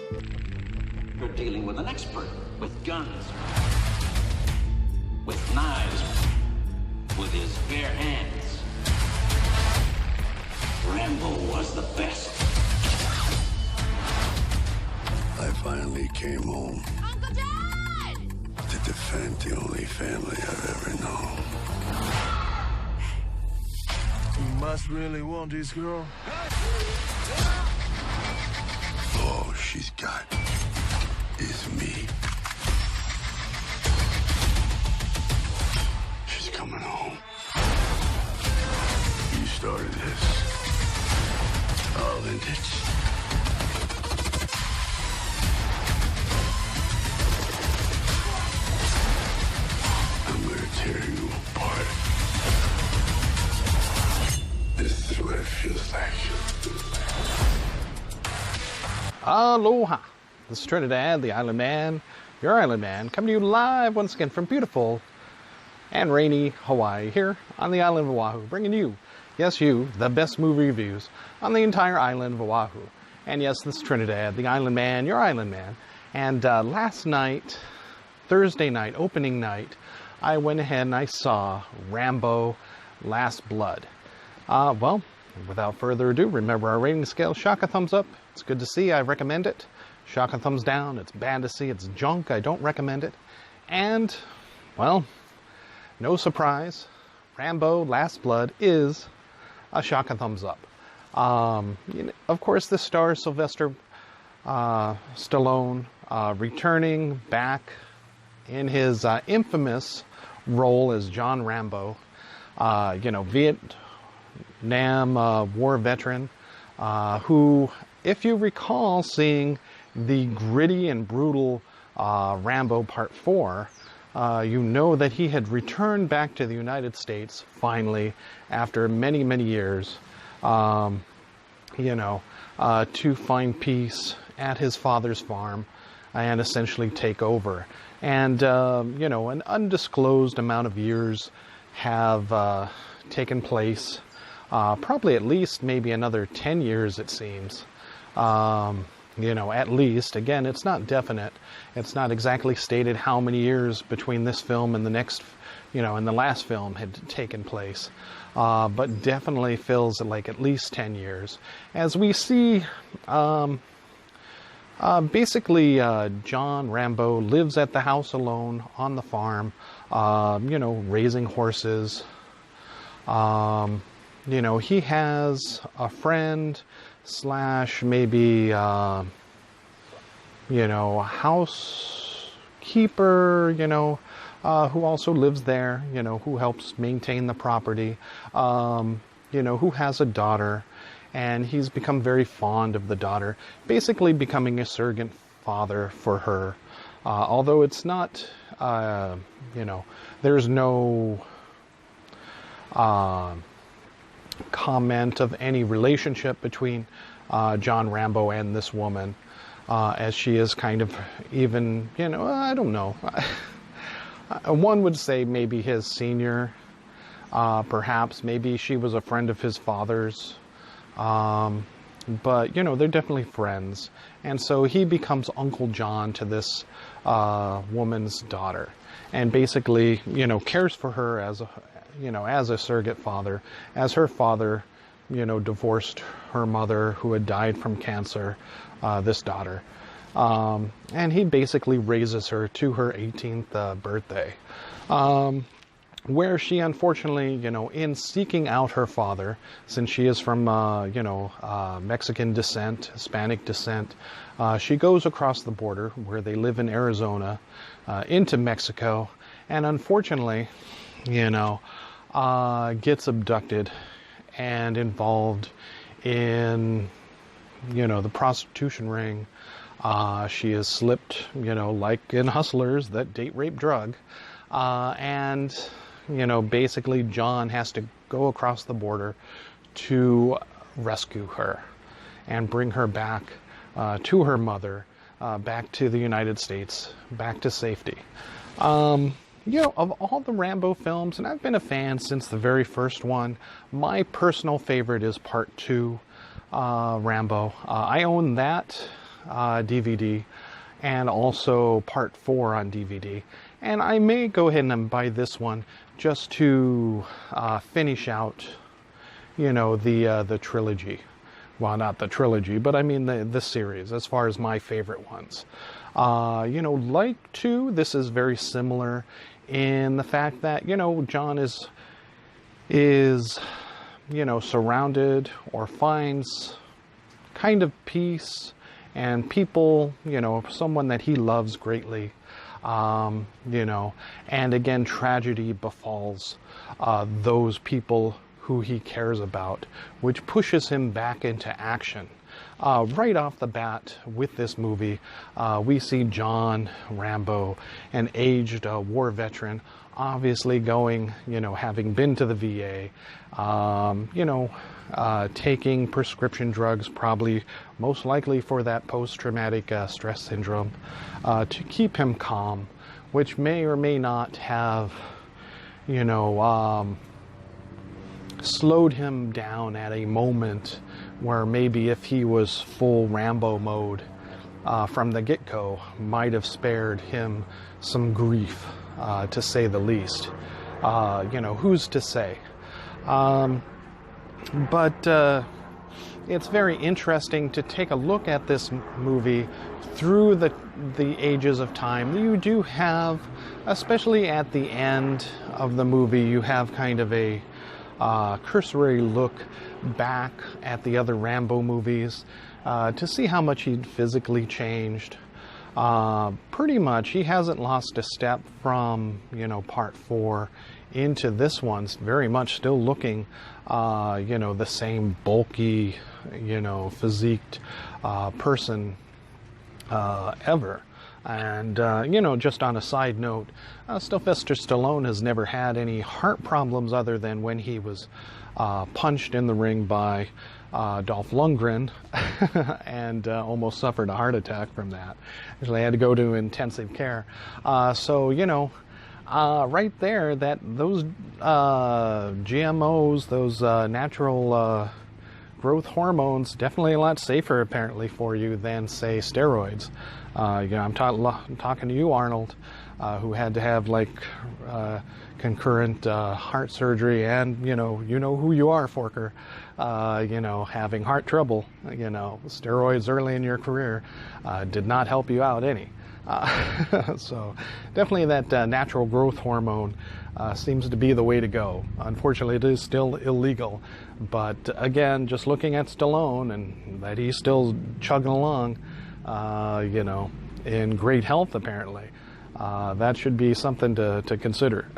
You're dealing with an expert, with guns, with knives, with his bare hands. Rambo was the best. I finally came home. Uncle John! To defend the only family I've ever known. You must really want this girl. All she's got is me. She's coming home. You started this. I'll end it. I'm gonna tear you apart. This is what it feels like. Aloha! This is Trinidad the Island Man, your Island Man, coming to you live once again from beautiful and rainy Hawaii, here on the island of Oahu, bringing you, yes you, the best movie reviews on the entire island of Oahu. And yes, this is Trinidad the Island Man, your Island Man. And last night, Thursday night, opening night, I went ahead and I saw Rambo Last Blood. Well, without further ado, remember our rating scale, shock a thumbs up. It's good to see, I recommend it. Shock a thumbs down, it's bad to see, it's junk, I don't recommend it. And, well, no surprise, Rambo Last Blood is a shock a thumbs up. Of course, this stars Sylvester Stallone returning back in his infamous role as John Rambo, Vietnam war veteran, who, if you recall seeing the gritty and brutal Rambo Part 4, you know that he had returned back to the United States finally after many, many years, to find peace at his father's farm and essentially take over. And, an undisclosed amount of years have taken place. Probably at least maybe another 10 years, it seems. At least. Again, it's not definite. It's not exactly stated how many years between this film and the next, and the last film had taken place. But definitely feels like at least 10 years. As we see, basically, John Rambo lives at the house alone on the farm, raising horses. He has a friend / maybe, housekeeper, who also lives there, who helps maintain the property, who has a daughter, and he's become very fond of the daughter, basically becoming a surrogate father for her. Although it's not, there's no comment of any relationship between John Rambo and this woman, as she is kind of even, I don't know. One would say maybe his senior, perhaps. Maybe she was a friend of his father's. But, they're definitely friends. And so he becomes Uncle John to this woman's daughter. And basically, cares for her as a surrogate father, as her father, divorced her mother who had died from cancer, this daughter. And he basically raises her to her 18th birthday, where she unfortunately, in seeking out her father, since she is from, Mexican descent, Hispanic descent, she goes across the border where they live in Arizona, into Mexico, and unfortunately, gets abducted and involved in, the prostitution ring. She is slipped, like in Hustlers, that date rape drug. And, basically John has to go across the border to rescue her and bring her back to her mother, back to the United States, back to safety. Of all the Rambo films, and I've been a fan since the very first one, my personal favorite is Part 2, Rambo. I own that DVD, and also Part 4 on DVD. And I may go ahead and buy this one just to finish out, the trilogy. Well, not the trilogy, but I mean the series, as far as my favorite ones. Like 2, this is very similar in the fact that, John is surrounded or finds kind of peace and people, someone that he loves greatly, and again, tragedy befalls those people who he cares about, which pushes him back into action. Right off the bat with this movie, we see John Rambo, an aged war veteran, obviously going, having been to the VA, taking prescription drugs, probably most likely for that post-traumatic stress syndrome, to keep him calm, which may or may not have, slowed him down at a moment where maybe if he was full Rambo mode from the get-go, might have spared him some grief, to say the least. Who's to say? But it's very interesting to take a look at this movie through the ages of time. You do have, especially at the end of the movie, you have kind of a cursory look back at the other Rambo movies to see how much he'd physically changed. Pretty much, he hasn't lost a step from, Part 4 into this one's very much still looking, the same bulky, physiqued person ever. And, just on a side note, Sylvester Stallone has never had any heart problems other than when he was punched in the ring by Dolph Lundgren and almost suffered a heart attack from that. Actually, had to go to intensive care. Right there, that those GMOs, those natural growth hormones, definitely a lot safer apparently for you than, say, steroids. I'm talking to you, Arnold, who had to have concurrent heart surgery, and you know who you are, Forker. Having heart trouble. Steroids early in your career did not help you out any. So definitely that natural growth hormone seems to be the way to go. Unfortunately, it is still illegal. But again, just looking at Stallone and that he's still chugging along, in great health apparently, that should be something to consider.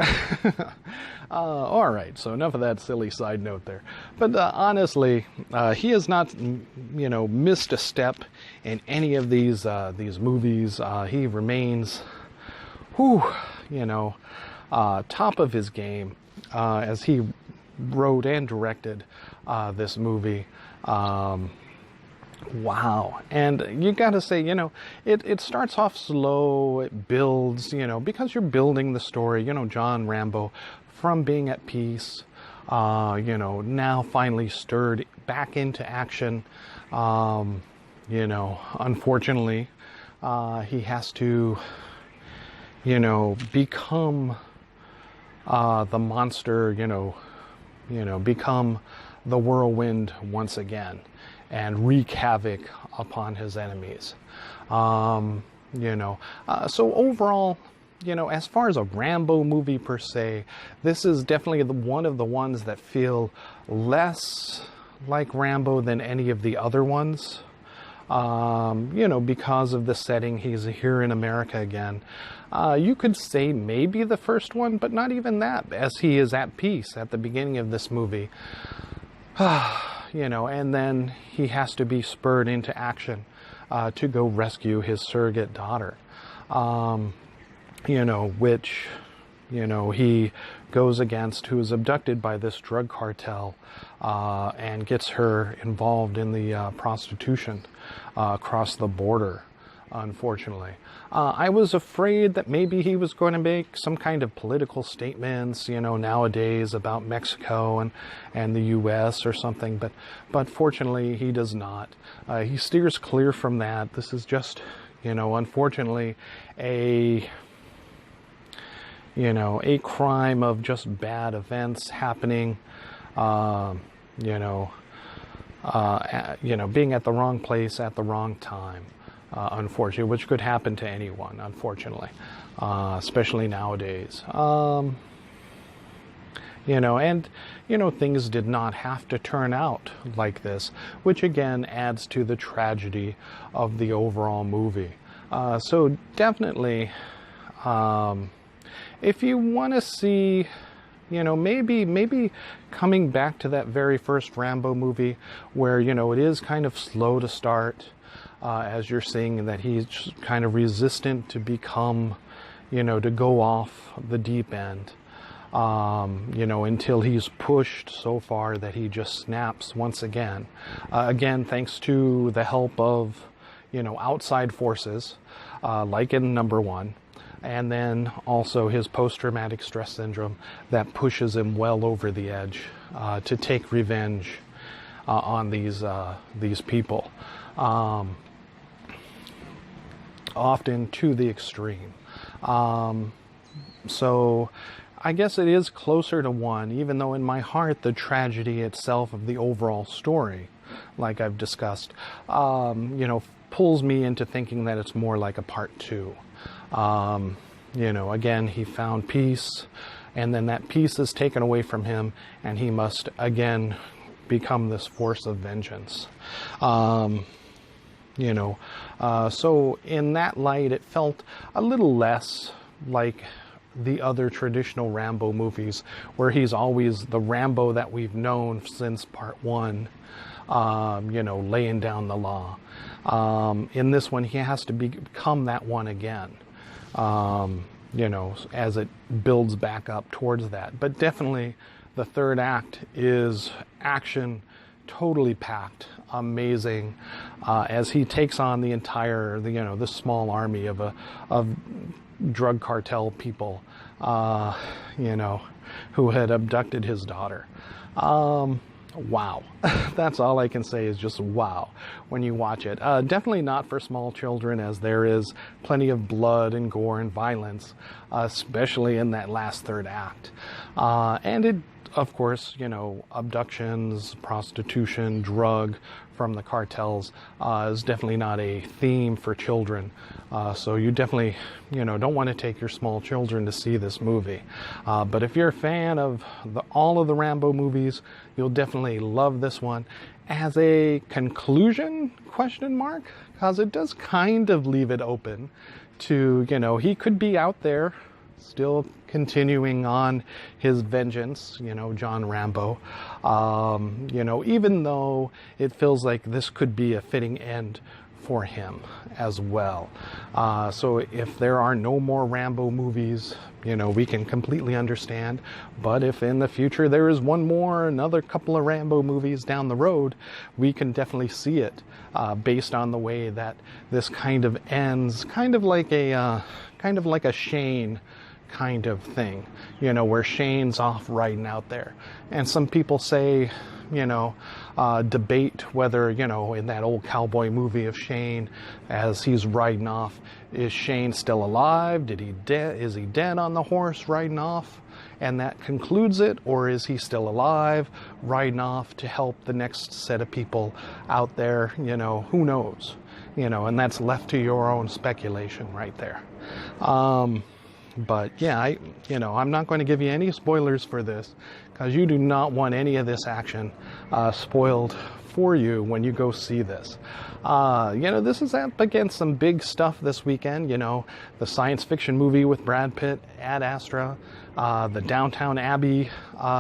All right, so enough of that silly side note there. But honestly, he has not, missed a step in any of these movies. He remains, top of his game as he wrote and directed this movie. Wow. And you got to say, it starts off slow, it builds, because you're building the story, John Rambo, from being at peace, now finally stirred back into action. Unfortunately, he has to, become the monster, become the whirlwind once again and wreak havoc upon his enemies. So overall, as far as a Rambo movie per se, this is definitely one of the ones that feel less like Rambo than any of the other ones. Because of the setting, he's here in America again. You could say maybe the first one, but not even that, as he is at peace at the beginning of this movie. And then he has to be spurred into action to go rescue his surrogate daughter. Which, he goes against, who is abducted by this drug cartel and gets her involved in the prostitution across the border unfortunately. I was afraid that maybe he was going to make some kind of political statements, nowadays about Mexico and the U.S. or something, but fortunately he does not. He steers clear from that. This is just, unfortunately, a crime of just bad events happening, being at the wrong place at the wrong time. Unfortunately, which could happen to anyone, unfortunately, especially nowadays. Things did not have to turn out like this, which again adds to the tragedy of the overall movie. So definitely, if you want to see, maybe coming back to that very first Rambo movie where, it is kind of slow to start, as you're seeing that he's kind of resistant to become, to go off the deep end, until he's pushed so far that he just snaps once again. Again, thanks to the help of, outside forces, like in number one, and then also his post-traumatic stress syndrome that pushes him well over the edge to take revenge on these people. Often to the extreme. So I guess it is closer to one, even though in my heart the tragedy itself of the overall story, like I've discussed, pulls me into thinking that it's more like a part two. Again, he found peace, and then that peace is taken away from him, and he must again become this force of vengeance. So in that light, it felt a little less like the other traditional Rambo movies, where he's always the Rambo that we've known since part one, laying down the law. In this one, he has to become that one again, as it builds back up towards that. But definitely the third act is action, totally packed, amazing, as he takes on the entire, the small army of drug cartel people, who had abducted his daughter. Wow. That's all I can say is just wow when you watch it. Definitely not for small children, as there is plenty of blood and gore and violence, especially in that last third act. And it, of course, abductions, prostitution, drug from the cartels is definitely not a theme for children. So you definitely, don't want to take your small children to see this movie. But if you're a fan of all of the Rambo movies, you'll definitely love this one. As a conclusion, because it does kind of leave it open to, he could be out there still continuing on his vengeance, John Rambo, even though it feels like this could be a fitting end for him as well. So if there are no more Rambo movies, we can completely understand. But if in the future there is another couple of Rambo movies down the road, we can definitely see it, based on the way that this kind of ends, kind of like a Shane kind of thing, where Shane's off riding out there. And some people say, debate whether, in that old cowboy movie of Shane, as he's riding off, is Shane still alive? Is he dead on the horse riding off? And that concludes it, or is he still alive, riding off to help the next set of people out there? Who knows? And that's left to your own speculation right there. But yeah, I'm not going to give you any spoilers for this, because you do not want any of this action spoiled for you when you go see this. This is up against some big stuff this weekend. The science fiction movie with Brad Pitt, Ad Astra, the Downtown Abbey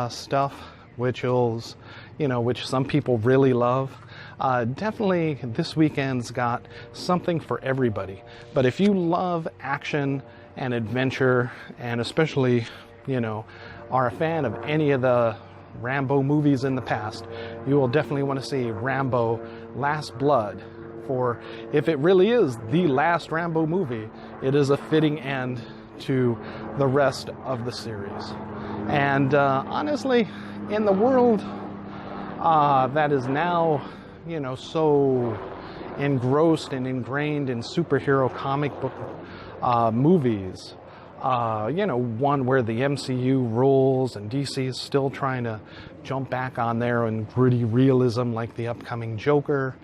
stuff, which some people really love. Definitely this weekend's got something for everybody. But if you love action and adventure, and especially, are a fan of any of the Rambo movies in the past, you will definitely want to see Rambo Last Blood therefore, if it really is the last Rambo movie, it is a fitting end to the rest of the series. And honestly, in the world that is now, so engrossed and ingrained in superhero comic book movies, one where the MCU rules and DC is still trying to jump back on there and gritty realism like the upcoming Joker.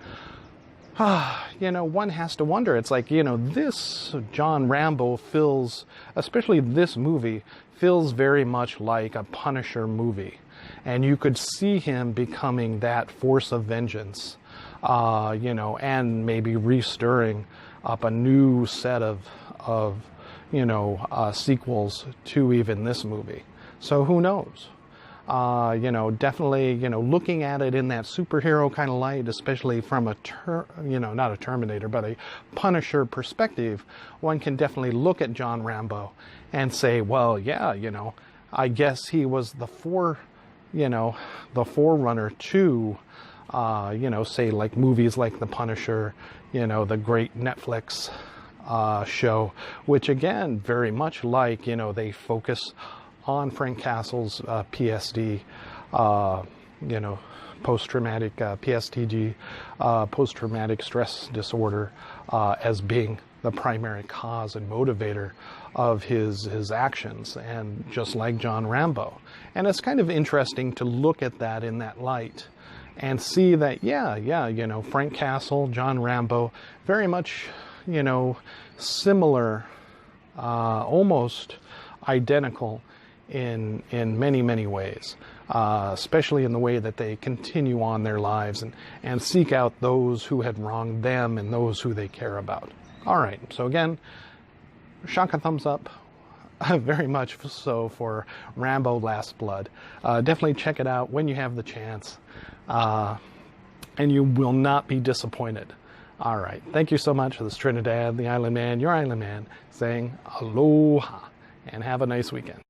One has to wonder. It's like, this John Rambo feels, especially this movie, feels very much like a Punisher movie. And you could see him becoming that force of vengeance, and maybe restirring up a new set of sequels to even this movie. So who knows? Definitely, looking at it in that superhero kind of light, especially from not a Terminator, but a Punisher perspective, one can definitely look at John Rambo and say, well, yeah, I guess he was the forerunner to, say like movies like The Punisher, the great Netflix show, which again, very much like, they focus on Frank Castle's PSD, post-traumatic PSTG, post-traumatic stress disorder, as being the primary cause and motivator of his actions, and just like John Rambo. And it's kind of interesting to look at that in that light and see that, Frank Castle, John Rambo, very much, similar, almost identical in many, many ways, especially in the way that they continue on their lives and seek out those who had wronged them and those who they care about. All right, so again, shaka thumbs up, very much so for Rambo Last Blood. Definitely check it out when you have the chance, and you will not be disappointed. All right, thank you so much. This is Trinidad the Island Man, your Island Man, saying aloha, and have a nice weekend.